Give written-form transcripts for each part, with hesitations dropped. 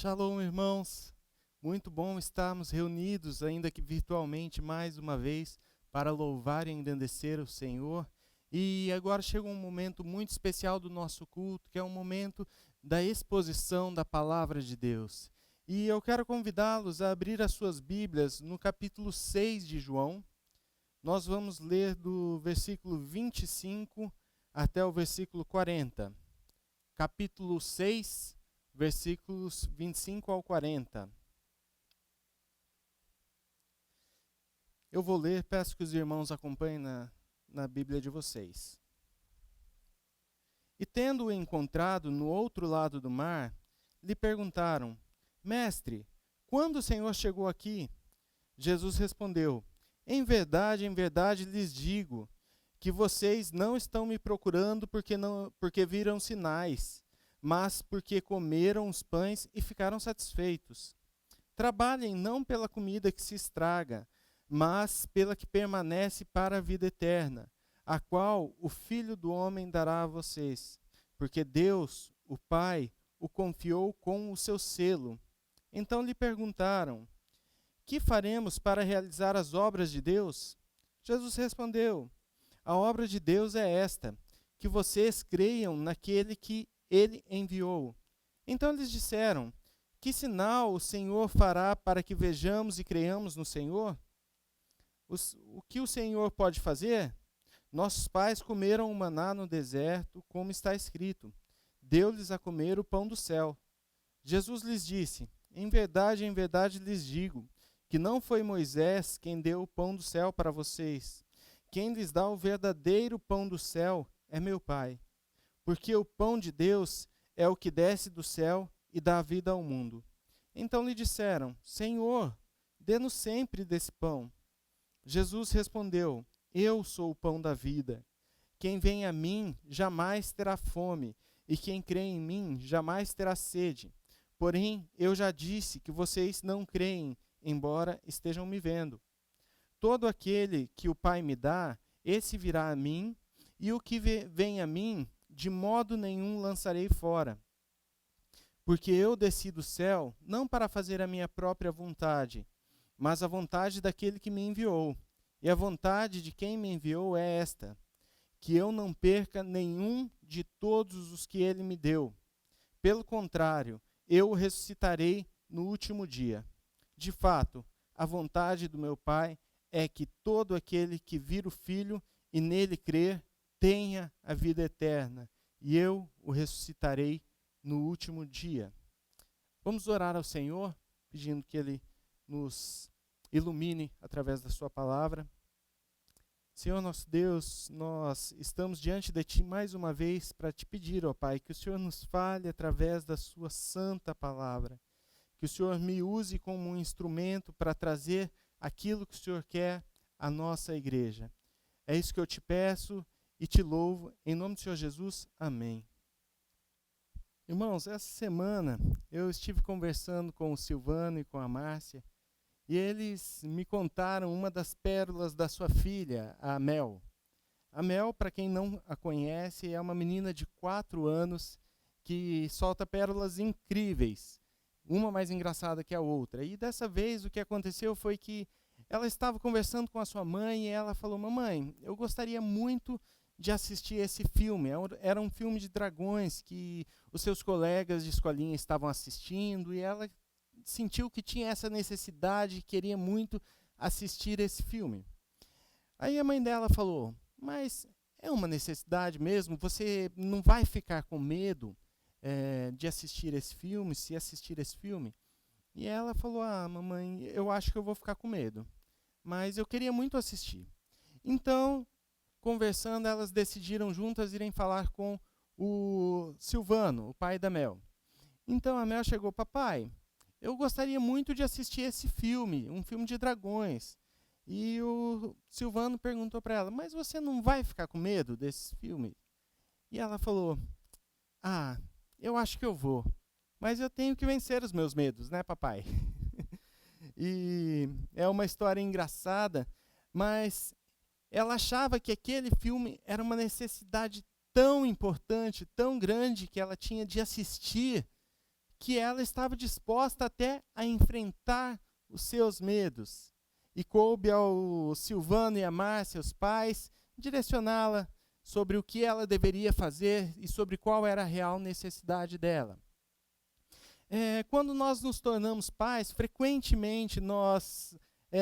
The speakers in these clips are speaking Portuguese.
Shalom, irmãos. Muito bom estarmos reunidos, ainda que virtualmente, mais uma vez, para louvar e engrandecer o Senhor. E agora chega um momento muito especial do nosso culto, que é um momento da exposição da Palavra de Deus. E eu quero convidá-los a abrir as suas Bíblias no capítulo 6 de João. Nós vamos ler do versículo 25 até o versículo 40. Capítulo 6, versículos 25 ao 40. Eu vou ler, peço que os irmãos acompanhem na Bíblia de vocês. E tendo-o encontrado no outro lado do mar, lhe perguntaram: Mestre, quando o Senhor chegou aqui? Jesus respondeu: em verdade lhes digo, que vocês não estão me procurando porque viram sinais, mas porque comeram os pães e ficaram satisfeitos. Trabalhem não pela comida que se estraga, mas pela que permanece para a vida eterna, a qual o Filho do Homem dará a vocês, porque Deus, o Pai, o confiou com o seu selo. Então lhe perguntaram: que faremos para realizar as obras de Deus? Jesus respondeu: a obra de Deus é esta, que vocês creiam naquele que ele enviou. Então eles disseram: que sinal o Senhor fará para que vejamos e creiamos no Senhor? O que o Senhor pode fazer? Nossos pais comeram o maná no deserto, como está escrito: deu-lhes a comer o pão do céu. Jesus lhes disse: em verdade lhes digo, que não foi Moisés quem deu o pão do céu para vocês. Quem lhes dá o verdadeiro pão do céu é meu Pai. Porque o pão de Deus é o que desce do céu e dá vida ao mundo. Então lhe disseram: Senhor, dê-nos sempre desse pão. Jesus respondeu: eu sou o pão da vida. Quem vem a mim jamais terá fome, e quem crê em mim jamais terá sede. Porém, eu já disse que vocês não creem, embora estejam me vendo. Todo aquele que o Pai me dá, esse virá a mim, e o que vem a mim, de modo nenhum lançarei fora. Porque eu desci do céu, não para fazer a minha própria vontade, mas a vontade daquele que me enviou. E a vontade de quem me enviou é esta: que eu não perca nenhum de todos os que ele me deu. Pelo contrário, eu o ressuscitarei no último dia. De fato, a vontade do meu Pai é que todo aquele que vir o Filho e nele crer tenha a vida eterna, e eu o ressuscitarei no último dia. Vamos orar ao Senhor, pedindo que Ele nos ilumine através da sua palavra. Senhor nosso Deus, nós estamos diante de Ti mais uma vez para Te pedir, ó Pai, que o Senhor nos fale através da sua santa palavra, que o Senhor me use como um instrumento para trazer aquilo que o Senhor quer à nossa igreja. É isso que eu te peço e te louvo, em nome do Senhor Jesus, amém. Irmãos, essa semana eu estive conversando com o Silvano e com a Márcia, e eles me contaram uma das pérolas da sua filha, a Mel. A Mel, para quem não a conhece, é uma menina de 4 anos que solta pérolas incríveis, uma mais engraçada que a outra. E dessa vez o que aconteceu foi que ela estava conversando com a sua mãe e ela falou: mamãe, eu gostaria muito de assistir esse filme. Era um filme de dragões que os seus colegas de escolinha estavam assistindo, e ela sentiu que tinha essa necessidade e queria muito assistir esse filme. Aí a mãe dela falou: mas é uma necessidade mesmo? Você não vai ficar com medo de assistir esse filme, se assistir esse filme? E ela falou: ah, mamãe, eu acho que eu vou ficar com medo, mas eu queria muito assistir. Então, conversando, elas decidiram juntas irem falar com o Silvano, o pai da Mel. Então a Mel chegou: papai, eu gostaria muito de assistir esse filme, um filme de dragões. E o Silvano perguntou para ela: mas você não vai ficar com medo desse filme? E ela falou: ah, eu acho que eu vou, mas eu tenho que vencer os meus medos, né, papai? E é uma história engraçada, mas ela achava que aquele filme era uma necessidade tão importante, tão grande, que ela tinha de assistir, que ela estava disposta até a enfrentar os seus medos. E coube ao Silvano e a Márcia, os pais, direcioná-la sobre o que ela deveria fazer e sobre qual era a real necessidade dela. Quando nós nos tornamos pais, frequentemente nós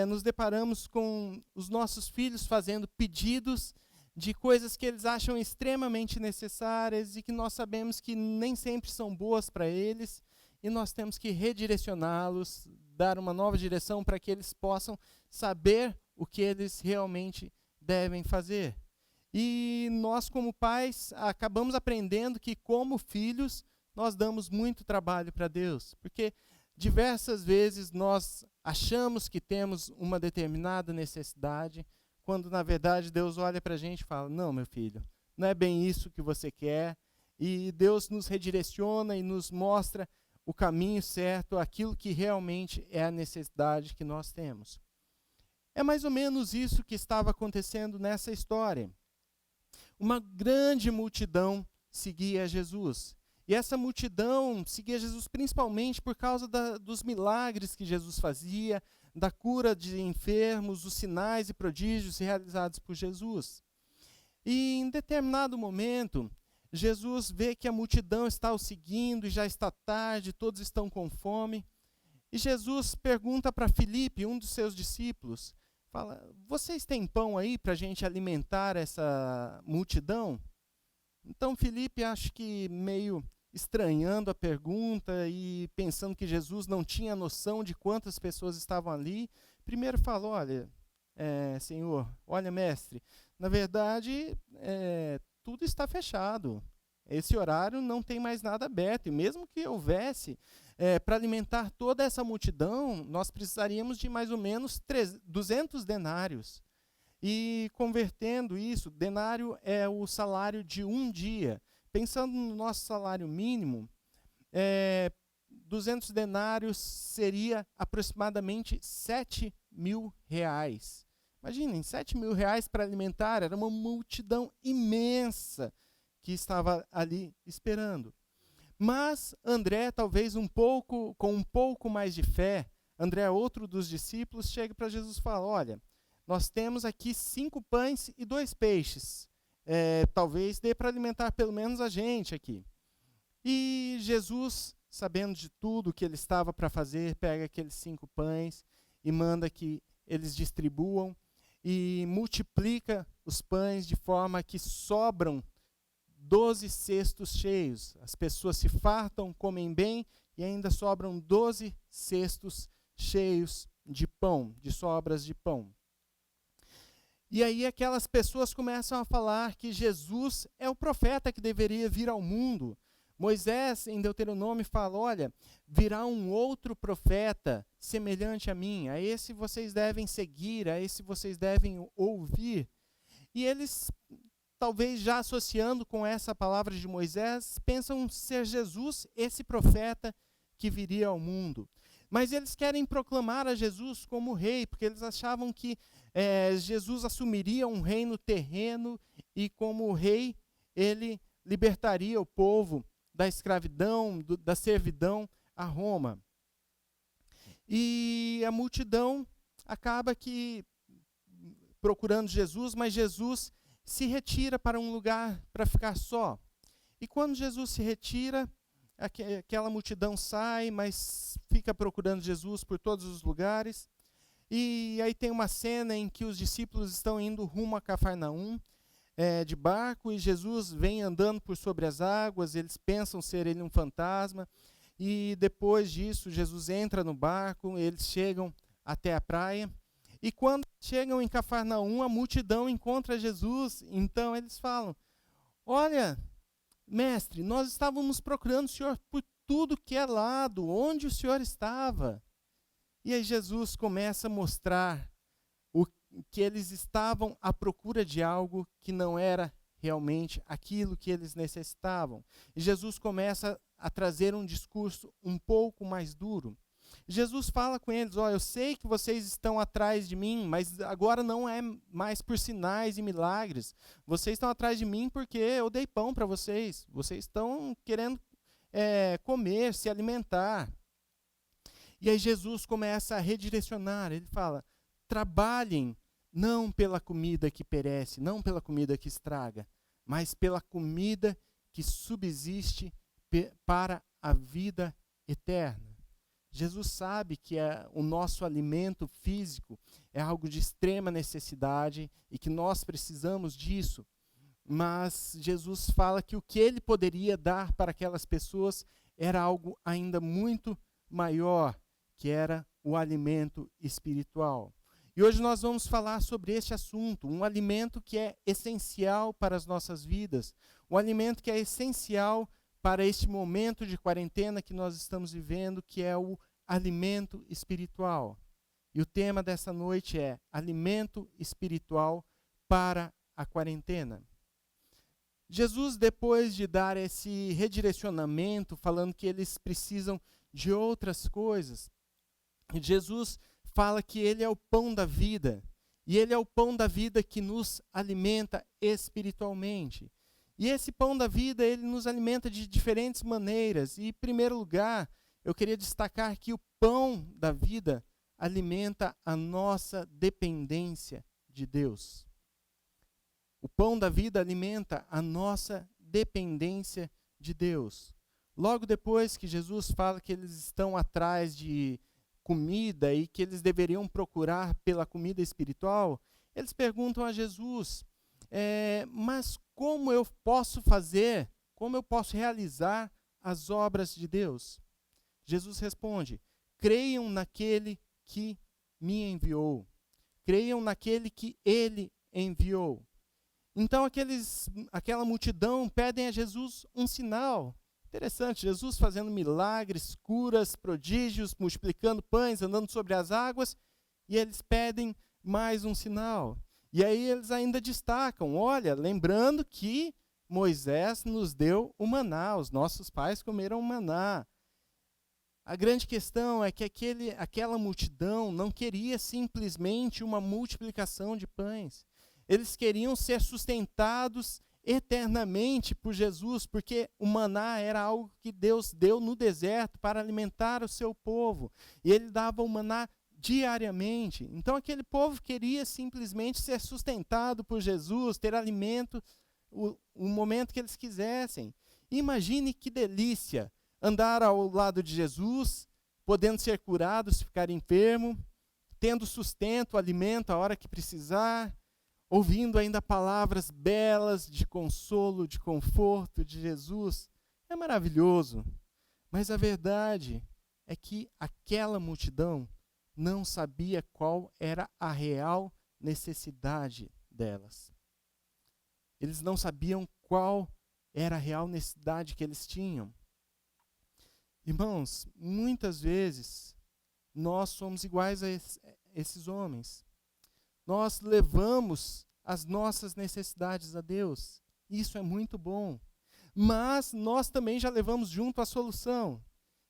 nos deparamos com os nossos filhos fazendo pedidos de coisas que eles acham extremamente necessárias e que nós sabemos que nem sempre são boas para eles, e nós temos que redirecioná-los, dar uma nova direção para que eles possam saber o que eles realmente devem fazer. E nós, como pais, acabamos aprendendo que, como filhos, nós damos muito trabalho para Deus, porque diversas vezes nós achamos que temos uma determinada necessidade, quando na verdade Deus olha para a gente e fala: não, meu filho, não é bem isso que você quer. E Deus nos redireciona e nos mostra o caminho certo, aquilo que realmente é a necessidade que nós temos. É mais ou menos isso que estava acontecendo nessa história. Uma grande multidão seguia Jesus. E essa multidão seguia Jesus principalmente por causa dos milagres que Jesus fazia, da cura de enfermos, os sinais e prodígios realizados por Jesus. E em determinado momento, Jesus vê que a multidão está o seguindo e já está tarde, todos estão com fome. E Jesus pergunta para Filipe, um dos seus discípulos, fala: vocês têm pão aí para a gente alimentar essa multidão? Então Filipe, acho que meio estranhando a pergunta e pensando que Jesus não tinha noção de quantas pessoas estavam ali, primeiro falou: olha, Senhor, olha, mestre, na verdade, tudo está fechado. Esse horário não tem mais nada aberto. E mesmo que houvesse, para alimentar toda essa multidão, nós precisaríamos de mais ou menos 200 denários. E convertendo isso, denário é o salário de um dia. Pensando no nosso salário mínimo, 200 denários seria aproximadamente 7 mil reais. Imaginem, 7 mil reais para alimentar, era uma multidão imensa que estava ali esperando. Mas André, talvez com um pouco mais de fé, André, outro dos discípulos, chega para Jesus e fala: olha, nós temos aqui 5 pães e 2 peixes. Talvez dê para alimentar pelo menos a gente aqui. E Jesus, sabendo de tudo que ele estava para fazer, pega aqueles 5 pães e manda que eles distribuam e multiplica os pães de forma que sobram 12 cestos cheios. As pessoas se fartam, comem bem e ainda sobram 12 cestos cheios de pão, de sobras de pão. E aí aquelas pessoas começam a falar que Jesus é o profeta que deveria vir ao mundo. Moisés, em Deuteronômio, fala: olha, virá um outro profeta semelhante a mim, a esse vocês devem seguir, a esse vocês devem ouvir. E eles, talvez já associando com essa palavra de Moisés, pensam ser Jesus esse profeta que viria ao mundo. Mas eles querem proclamar a Jesus como rei, porque eles achavam que Jesus assumiria um reino terreno e, como rei, ele libertaria o povo da escravidão, da servidão a Roma. E a multidão acaba que procurando Jesus, mas Jesus se retira para um lugar para ficar só. E quando Jesus se retira, aquela multidão sai, mas fica procurando Jesus por todos os lugares. E aí tem uma cena em que os discípulos estão indo rumo a Cafarnaum, de barco, e Jesus vem andando por sobre as águas. Eles pensam ser ele um fantasma. E depois disso, Jesus entra no barco, eles chegam até a praia. E quando chegam em Cafarnaum, a multidão encontra Jesus. Então eles falam: olha, mestre, nós estávamos procurando o Senhor por tudo que é lado, onde o Senhor estava? E aí Jesus começa a mostrar que eles estavam à procura de algo que não era realmente aquilo que eles necessitavam. E Jesus começa a trazer um discurso um pouco mais duro. Jesus fala com eles: ó, eu sei que vocês estão atrás de mim, mas agora não é mais por sinais e milagres. Vocês estão atrás de mim porque eu dei pão para vocês. Vocês estão querendo comer, se alimentar. E aí Jesus começa a redirecionar, ele fala, trabalhem não pela comida que perece, não pela comida que estraga, mas pela comida que subsiste para a vida eterna. Jesus sabe que o nosso alimento físico é algo de extrema necessidade e que nós precisamos disso. Mas Jesus fala que o que ele poderia dar para aquelas pessoas era algo ainda muito maior, que era o alimento espiritual. E hoje nós vamos falar sobre este assunto, um alimento que é essencial para as nossas vidas, um alimento que é essencial para este momento de quarentena que nós estamos vivendo, que é o alimento espiritual. E o tema dessa noite é alimento espiritual para a quarentena. Jesus, depois de dar esse redirecionamento, falando que eles precisam de outras coisas, Jesus fala que ele é o pão da vida, e ele é o pão da vida que nos alimenta espiritualmente. E esse pão da vida, ele nos alimenta de diferentes maneiras. E, em primeiro lugar, eu queria destacar que o pão da vida alimenta a nossa dependência de Deus. O pão da vida alimenta a nossa dependência de Deus. Logo depois que Jesus fala que eles estão atrás de comida e que eles deveriam procurar pela comida espiritual, eles perguntam a Jesus, mas como eu posso fazer, como eu posso realizar as obras de Deus? Jesus responde, creiam naquele que me enviou, creiam naquele que ele enviou. Então aquela multidão pedem a Jesus um sinal. Interessante, Jesus fazendo milagres, curas, prodígios, multiplicando pães, andando sobre as águas, e eles pedem mais um sinal. E aí eles ainda destacam, olha, lembrando que Moisés nos deu o maná, os nossos pais comeram o maná. A grande questão é que aquela multidão não queria simplesmente uma multiplicação de pães. Eles queriam ser sustentados eternamente por Jesus, porque o maná era algo que Deus deu no deserto para alimentar o seu povo. E ele dava o maná diariamente. Então aquele povo queria simplesmente ser sustentado por Jesus, ter alimento o momento que eles quisessem. Imagine que delícia andar ao lado de Jesus, podendo ser curado se ficar enfermo, tendo sustento, alimento a hora que precisar, ouvindo ainda palavras belas de consolo, de conforto de Jesus. É maravilhoso. Mas a verdade é que aquela multidão não sabia qual era a real necessidade delas. Eles não sabiam qual era a real necessidade que eles tinham. Irmãos, muitas vezes nós somos iguais a esses homens. Nós levamos as nossas necessidades a Deus. Isso é muito bom. Mas nós também já levamos junto a solução.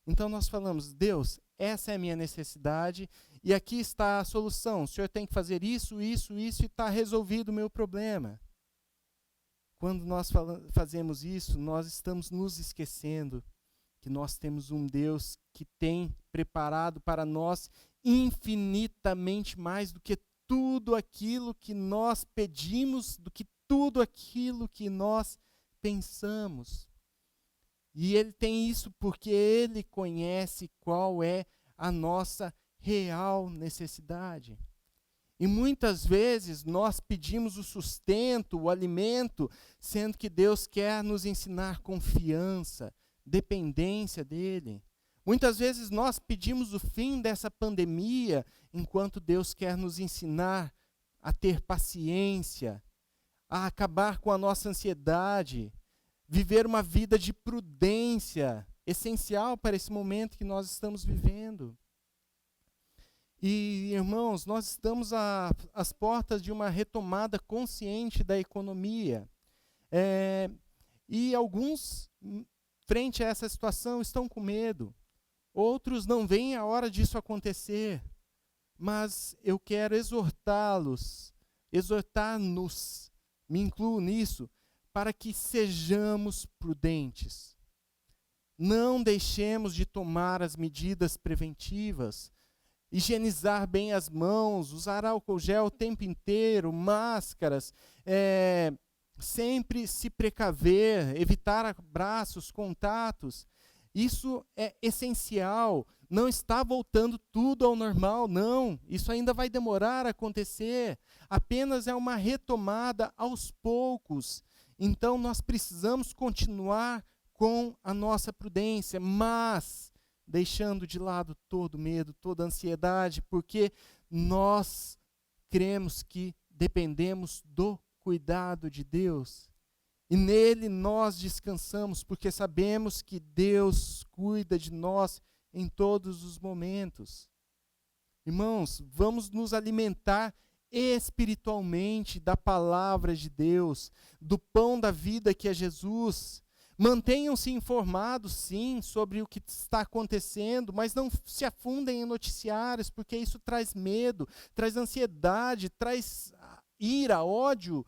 Então nós falamos, Deus, essa é a minha necessidade e aqui está a solução. O Senhor tem que fazer isso, isso, isso e está resolvido o meu problema. Quando nós fazemos isso, nós estamos nos esquecendo que nós temos um Deus que tem preparado para nós infinitamente mais do que tudo aquilo que nós pedimos, do que tudo aquilo que nós pensamos. E ele tem isso porque ele conhece qual é a nossa real necessidade. E muitas vezes nós pedimos o sustento, o alimento, sendo que Deus quer nos ensinar confiança, dependência dele. Muitas vezes nós pedimos o fim dessa pandemia, enquanto Deus quer nos ensinar a ter paciência, a acabar com a nossa ansiedade, viver uma vida de prudência, essencial para esse momento que nós estamos vivendo. E, irmãos, nós estamos às portas de uma retomada consciente da economia. E alguns, frente a essa situação, estão com medo. Outros não veem a hora disso acontecer. Mas eu quero exortá-los, exortar-nos, me incluo nisso, para que sejamos prudentes. não deixemos de tomar as medidas preventivas. Higienizar bem as mãos, usar álcool gel o tempo inteiro, máscaras, sempre se precaver, evitar abraços, contatos. Isso é essencial. Não está voltando tudo ao normal, não. Isso ainda vai demorar a acontecer. Apenas é uma retomada aos poucos. Então, nós precisamos continuar com a nossa prudência, mas deixando de lado todo medo, toda ansiedade, porque nós cremos que dependemos do cuidado de Deus. E nele nós descansamos, porque sabemos que Deus cuida de nós em todos os momentos. Irmãos, vamos nos alimentar espiritualmente da palavra de Deus, do pão da vida que é Jesus. Mantenham-se informados, sim, sobre o que está acontecendo, mas não se afundem em noticiários, porque isso traz medo, traz ansiedade, traz ira, ódio,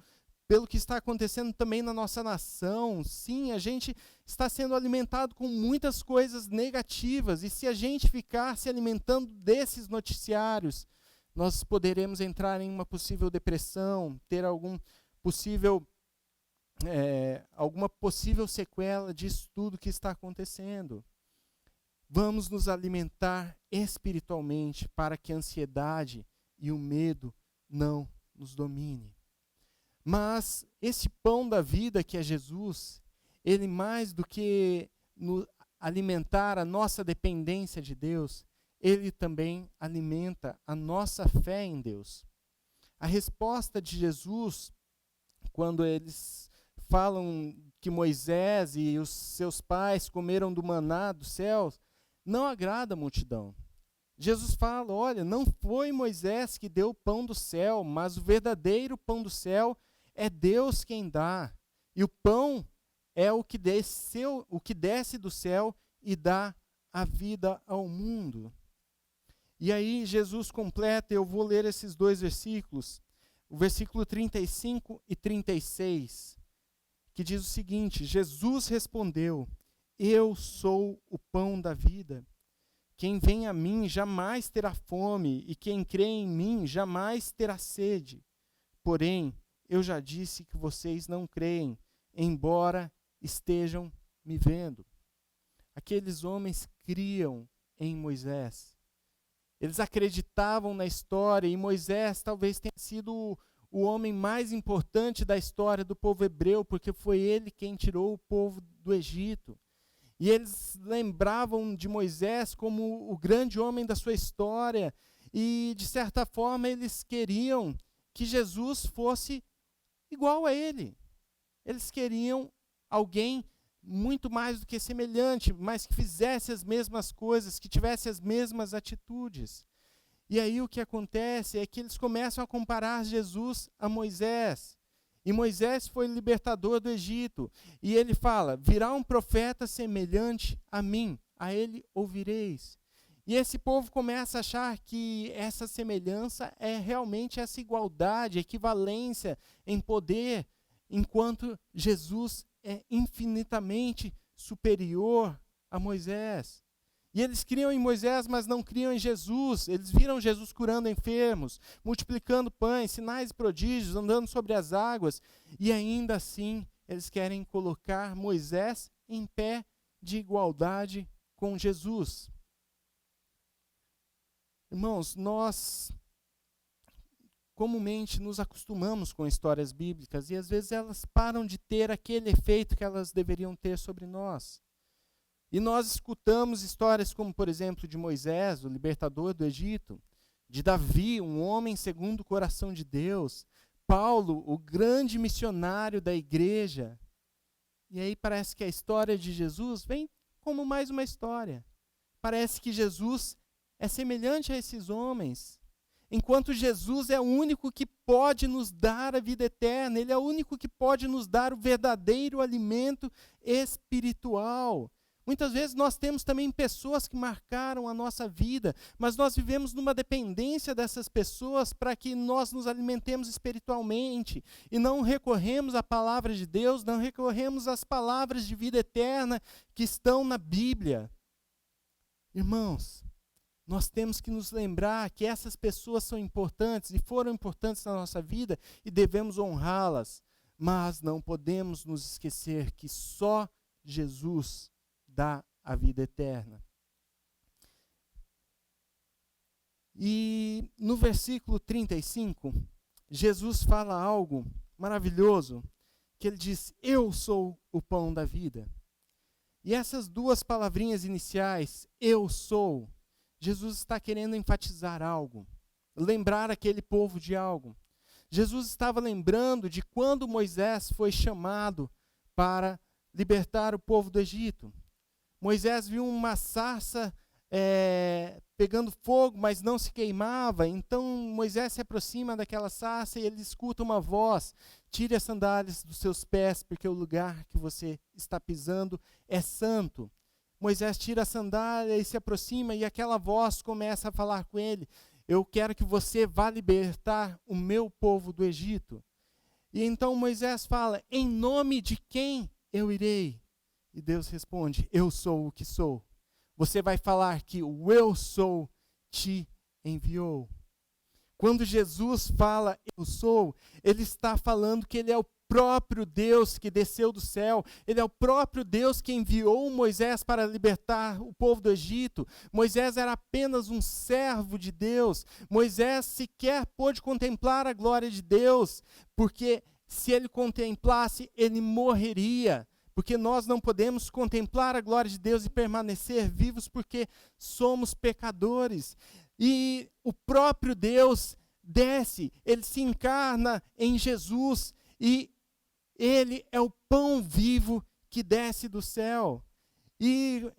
pelo que está acontecendo também na nossa nação. Sim, a gente está sendo alimentado com muitas coisas negativas, e se a gente ficar se alimentando desses noticiários, nós poderemos entrar em uma possível depressão, ter alguma possível sequela disso tudo que está acontecendo. Vamos nos alimentar espiritualmente para que a ansiedade e o medo não nos domine. Mas esse pão da vida que é Jesus, ele mais do que alimentar a nossa dependência de Deus, ele também alimenta a nossa fé em Deus. A resposta de Jesus, quando eles falam que Moisés e os seus pais comeram do maná dos céus, não agrada a multidão. Jesus fala, olha, não foi Moisés que deu o pão do céu, mas o verdadeiro pão do céu é Deus quem dá. E o pão é o que desce do céu e dá a vida ao mundo. E aí Jesus completa, eu vou ler esses dois versículos, o versículo 35 e 36, que diz o seguinte: Jesus respondeu, eu sou o pão da vida. Quem vem a mim jamais terá fome, e quem crê em mim jamais terá sede. Porém, eu já disse que vocês não creem, embora estejam me vendo. Aqueles homens criam em Moisés. Eles acreditavam na história, e Moisés talvez tenha sido o homem mais importante da história do povo hebreu, porque foi ele quem tirou o povo do Egito. E eles lembravam de Moisés como o grande homem da sua história, e de certa forma eles queriam que Jesus fosse igual a ele. Eles queriam alguém muito mais do que semelhante, mas que fizesse as mesmas coisas, que tivesse as mesmas atitudes. E aí o que acontece é que eles começam a comparar Jesus a Moisés. E Moisés foi o libertador do Egito. E ele fala, virá um profeta semelhante a mim, a ele ouvireis. E esse povo começa a achar que essa semelhança é realmente essa igualdade, equivalência em poder, enquanto Jesus é infinitamente superior a Moisés. E eles criam em Moisés, mas não criam em Jesus. Eles viram Jesus curando enfermos, multiplicando pães, sinais e prodígios, andando sobre as águas. E ainda assim, eles querem colocar Moisés em pé de igualdade com Jesus. Irmãos, nós comumente nos acostumamos com histórias bíblicas e às vezes elas param de ter aquele efeito que elas deveriam ter sobre nós. E nós escutamos histórias como, por exemplo, de Moisés, o libertador do Egito, de Davi, um homem segundo o coração de Deus, Paulo, o grande missionário da igreja. E aí parece que a história de Jesus vem como mais uma história. Parece que Jesus é semelhante a esses homens. Enquanto Jesus é o único que pode nos dar a vida eterna, ele é o único que pode nos dar o verdadeiro alimento espiritual. Muitas vezes nós temos também pessoas que marcaram a nossa vida, mas nós vivemos numa dependência dessas pessoas para que nós nos alimentemos espiritualmente e não recorremos à palavra de Deus, não recorremos às palavras de vida eterna que estão na Bíblia. Irmãos, nós temos que nos lembrar que essas pessoas são importantes e foram importantes na nossa vida e devemos honrá-las, mas não podemos nos esquecer que só Jesus dá a vida eterna. E no versículo 35, Jesus fala algo maravilhoso, que ele diz: eu sou o pão da vida. E essas duas palavrinhas iniciais, eu sou, Jesus está querendo enfatizar algo, lembrar aquele povo de algo. Jesus estava lembrando de quando Moisés foi chamado para libertar o povo do Egito. Moisés viu uma sarça pegando fogo, mas não se queimava. Então Moisés se aproxima daquela sarça e ele escuta uma voz: tire as sandálias dos seus pés, porque o lugar que você está pisando é santo. Moisés tira a sandália e se aproxima, e aquela voz começa a falar com ele: eu quero que você vá libertar o meu povo do Egito. E então Moisés fala: em nome de quem eu irei? E Deus responde: eu sou o que sou. Você vai falar que o eu sou te enviou. Quando Jesus fala eu sou, ele está falando que ele é o próprio Deus que desceu do céu. Ele é o próprio Deus que enviou Moisés para libertar o povo do Egito. Moisés era apenas um servo de Deus. Moisés sequer pôde contemplar a glória de Deus, porque se ele contemplasse, ele morreria. Porque nós não podemos contemplar a glória de Deus e permanecer vivos, porque somos pecadores. E o próprio Deus desce, ele se encarna em Jesus, e ele é o pão vivo que desce do céu. E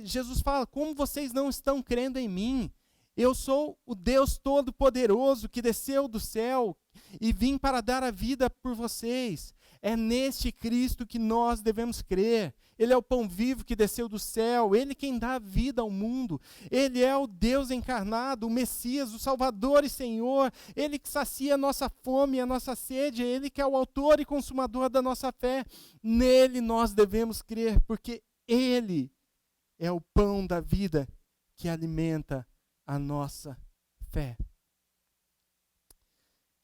Jesus fala: como vocês não estão crendo em mim? Eu sou o Deus Todo-Poderoso que desceu do céu e vim para dar a vida por vocês. É neste Cristo que nós devemos crer. Ele é o pão vivo que desceu do céu, ele quem dá vida ao mundo. Ele é o Deus encarnado, o Messias, o Salvador e Senhor. Ele que sacia a nossa fome e a nossa sede, ele que é o autor e consumador da nossa fé. Nele nós devemos crer, porque ele é o pão da vida que alimenta a nossa fé.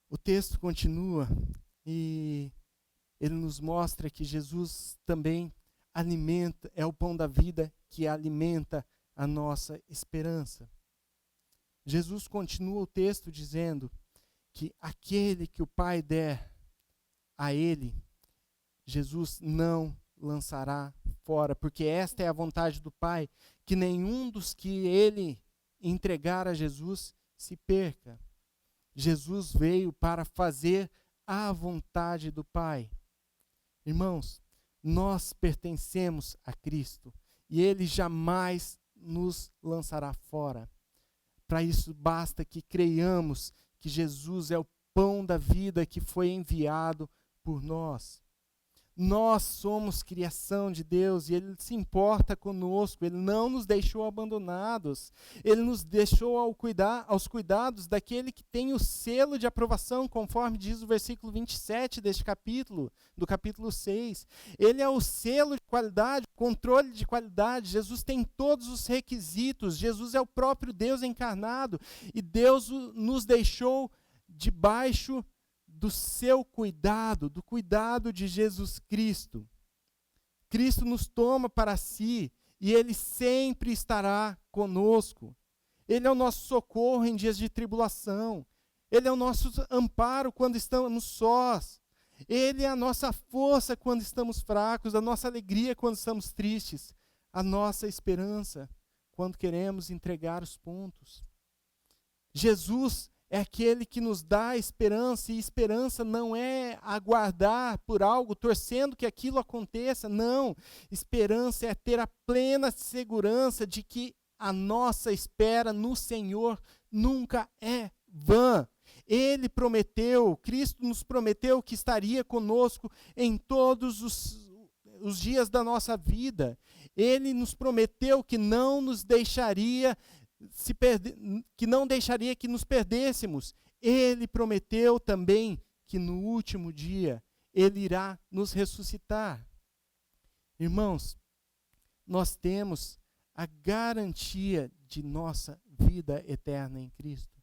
O texto continua e ele nos mostra que Jesus também alimenta, é o pão da vida que alimenta a nossa esperança. Jesus continua o texto dizendo que aquele que o Pai der a ele, Jesus não lançará fora, porque esta é a vontade do Pai, que nenhum dos que ele entregar a Jesus se perca. Jesus veio para fazer a vontade do Pai. Irmãos, nós pertencemos a Cristo e ele jamais nos lançará fora. Para isso basta que creiamos que Jesus é o pão da vida que foi enviado por nós. Nós somos criação de Deus e ele se importa conosco, ele não nos deixou abandonados, ele nos deixou aos cuidados daquele que tem o selo de aprovação, conforme diz o versículo 27 deste capítulo, do capítulo 6. Ele é o selo de qualidade, o controle de qualidade. Jesus tem todos os requisitos, Jesus é o próprio Deus encarnado e Deus nos deixou debaixo do seu cuidado, do cuidado de Jesus Cristo. Cristo nos toma para si e ele sempre estará conosco. Ele é o nosso socorro em dias de tribulação. Ele é o nosso amparo quando estamos sós. Ele é a nossa força quando estamos fracos, a nossa alegria quando estamos tristes, a nossa esperança quando queremos entregar os pontos. Jesus é aquele que nos dá esperança, e esperança não é aguardar por algo, torcendo que aquilo aconteça, não. Esperança é ter a plena segurança de que a nossa espera no Senhor nunca é vã. Ele prometeu, Cristo nos prometeu que estaria conosco em todos os dias da nossa vida. Ele nos prometeu que não nos deixaria que nos perdêssemos. Ele prometeu também que no último dia Ele irá nos ressuscitar. Irmãos, nós temos a garantia de nossa vida eterna em Cristo.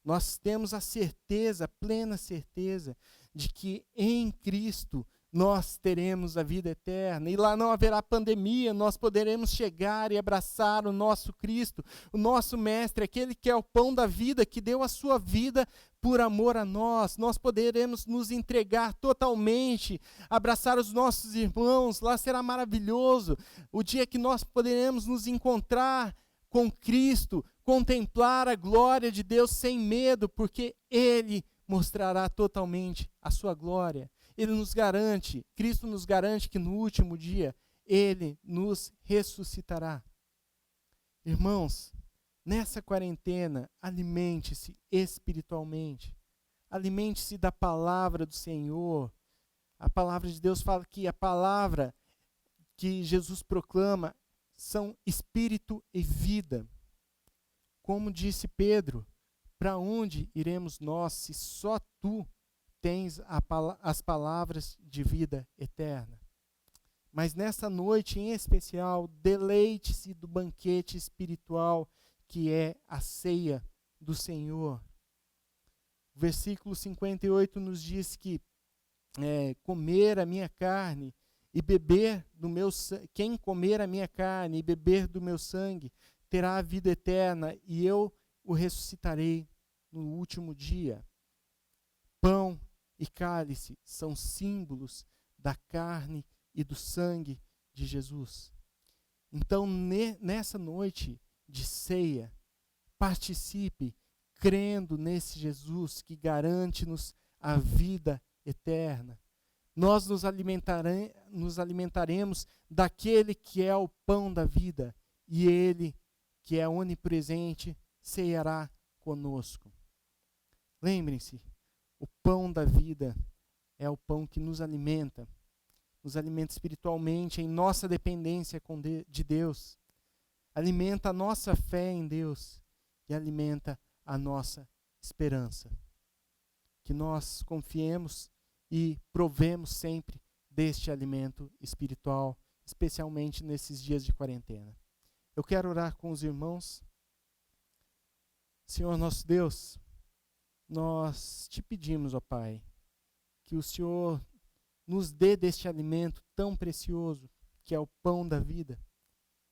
Nós temos a certeza, a plena certeza, de que em Cristo nós teremos a vida eterna. E lá não haverá pandemia, nós poderemos chegar e abraçar o nosso Cristo, o nosso Mestre, aquele que é o pão da vida, que deu a sua vida por amor a nós. Nós poderemos nos entregar totalmente, abraçar os nossos irmãos, lá será maravilhoso. O dia que nós poderemos nos encontrar com Cristo, contemplar a glória de Deus sem medo, porque Ele mostrará totalmente a sua glória. Ele nos garante, Cristo nos garante que no último dia Ele nos ressuscitará. Irmãos, nessa quarentena, alimente-se espiritualmente. Alimente-se da palavra do Senhor. A palavra de Deus fala que a palavra que Jesus proclama são espírito e vida. Como disse Pedro, para onde iremos nós se só tu tens as palavras de vida eterna? Mas nessa noite em especial, deleite-se do banquete espiritual que é a ceia do Senhor. O versículo 58 nos diz que comer a minha carne e beber do meu sangue, quem comer a minha carne e beber do meu sangue terá a vida eterna, e eu o ressuscitarei no último dia. Pão e cálice são símbolos da carne e do sangue de Jesus. Então, nessa noite de ceia, participe crendo nesse Jesus que garante-nos a vida eterna. Nós nos alimentaremos daquele que é o pão da vida, e Ele, que é onipresente, ceará conosco. Lembrem-se, o pão da vida é o pão que nos alimenta espiritualmente em nossa dependência de Deus, alimenta a nossa fé em Deus e alimenta a nossa esperança. Que nós confiemos e provemos sempre deste alimento espiritual, especialmente nesses dias de quarentena. Eu quero orar com os irmãos. Senhor nosso Deus, nós te pedimos, ó Pai, que o Senhor nos dê deste alimento tão precioso, que é o pão da vida,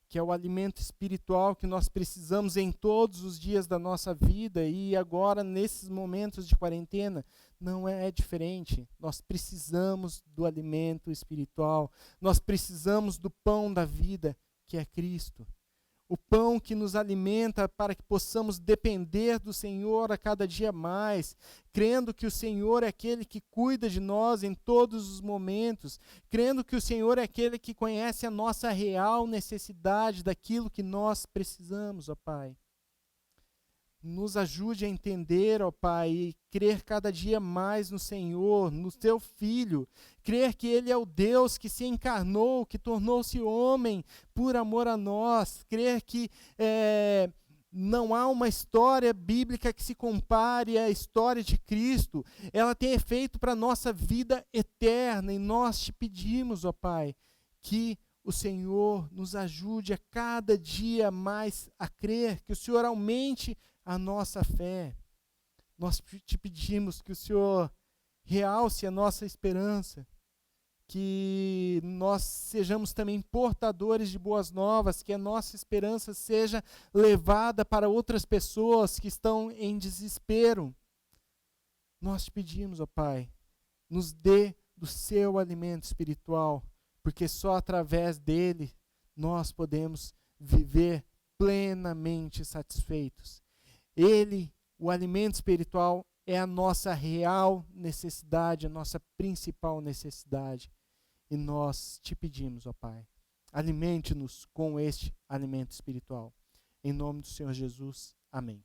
que é o alimento espiritual que nós precisamos em todos os dias da nossa vida, e agora, nesses momentos de quarentena, não é diferente. Nós precisamos do alimento espiritual, nós precisamos do pão da vida, que é Cristo. O pão que nos alimenta para que possamos depender do Senhor a cada dia mais, crendo que o Senhor é aquele que cuida de nós em todos os momentos, crendo que o Senhor é aquele que conhece a nossa real necessidade daquilo que nós precisamos, ó Pai. Nos ajude a entender, ó Pai, e crer cada dia mais no Senhor, no Teu Filho, crer que Ele é o Deus que se encarnou, que tornou-se homem por amor a nós, crer que não há uma história bíblica que se compare à história de Cristo. Ela tem efeito para a nossa vida eterna, e nós te pedimos, ó Pai, que o Senhor nos ajude a cada dia mais a crer, que o Senhor aumente a nossa fé. Nós te pedimos que o Senhor realce a nossa esperança, que nós sejamos também portadores de boas novas, que a nossa esperança seja levada para outras pessoas que estão em desespero. Nós te pedimos, ó Pai, nos dê do seu alimento espiritual, porque só através dele nós podemos viver plenamente satisfeitos. Ele, o alimento espiritual, é a nossa real necessidade, a nossa principal necessidade. E nós te pedimos, ó Pai, alimente-nos com este alimento espiritual. Em nome do Senhor Jesus, amém.